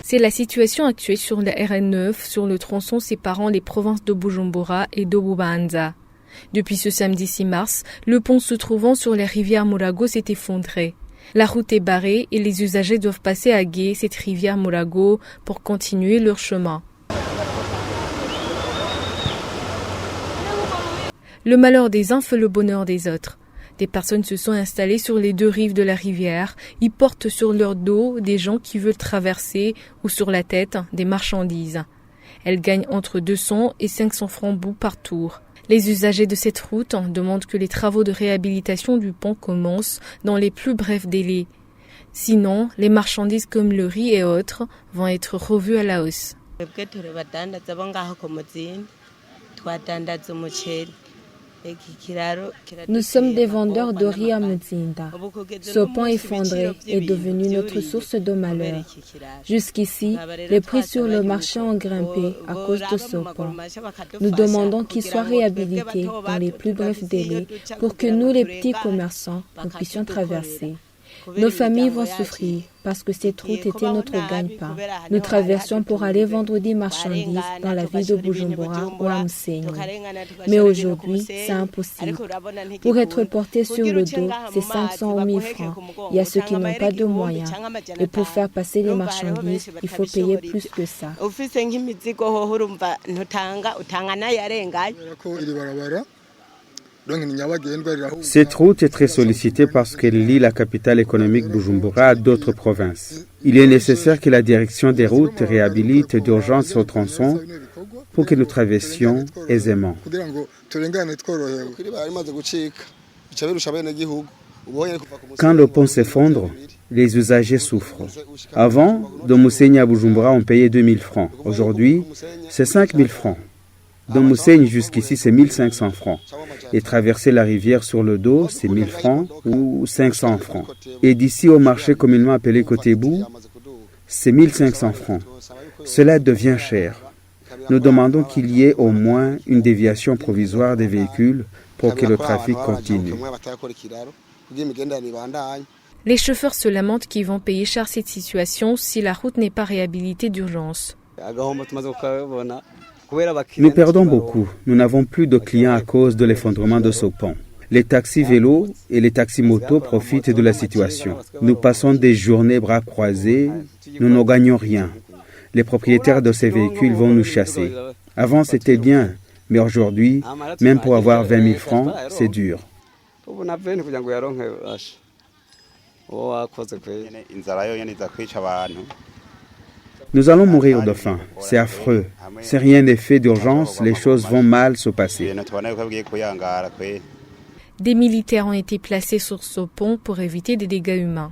C'est la situation actuelle sur la RN9, sur le tronçon séparant les provinces de Bujumbura et de Bubanza. Depuis ce samedi 6 mars, le pont se trouvant sur la rivière Murago s'est effondré. La route est barrée et les usagers doivent passer à gué cette rivière Murago pour continuer leur chemin. Le malheur des uns fait le bonheur des autres. Des personnes se sont installées sur les deux rives de la rivière. Ils portent sur leur dos des gens qui veulent traverser ou sur la tête des marchandises. Elles gagnent entre 200 et 500 francs bout par tour. Les usagers de cette route demandent que les travaux de réhabilitation du pont commencent dans les plus brefs délais. Sinon, les marchandises comme le riz et autres vont être revues à la hausse. Nous sommes des vendeurs de riz à Mutsinda. Ce pont effondré est devenu notre source de malheur. Jusqu'ici, les prix sur le marché ont grimpé à cause de ce pont. Nous demandons qu'il soit réhabilité dans les plus brefs délais pour que nous, les petits commerçants, nous puissions traverser. Nos familles vont souffrir parce que cette route était notre gagne-pain. Nous traversions pour aller vendre des marchandises dans la ville de Bujumbura ou à Musenyi. Mais aujourd'hui, c'est impossible. Pour être porté sur le dos, c'est 500 ou 1000 francs. Il y a ceux qui n'ont pas de moyens. Et pour faire passer les marchandises, il faut payer plus que ça. Cette route est très sollicitée parce qu'elle lie la capitale économique Bujumbura à d'autres provinces. Il est nécessaire que la direction des routes réhabilite d'urgence ce tronçon pour que nous traversions aisément. Quand le pont s'effondre, les usagers souffrent. Avant, de Musenyi à Bujumbura, on payait 2000 francs. Aujourd'hui, c'est 5000 francs. De Musenyi jusqu'ici, c'est 1500 francs. Et traverser la rivière sur le dos, c'est 1000 francs ou 500 francs. Et d'ici au marché communément appelé Kotebu, c'est 1500 francs. Cela devient cher. Nous demandons qu'il y ait au moins une déviation provisoire des véhicules pour que le trafic continue. Les chauffeurs se lamentent qu'ils vont payer cher cette situation si la route n'est pas réhabilitée d'urgence. Nous perdons beaucoup. Nous n'avons plus de clients à cause de l'effondrement de ce pont. Les taxis vélos et les taxis motos profitent de la situation. Nous passons des journées bras croisés, nous ne gagnons rien. Les propriétaires de ces véhicules vont nous chasser. Avant, c'était bien, mais aujourd'hui, même pour avoir 20 000 francs, c'est dur. Nous allons mourir de faim. C'est affreux. Si rien n'est fait d'urgence, les choses vont mal se passer. Des militaires ont été placés sur ce pont pour éviter des dégâts humains.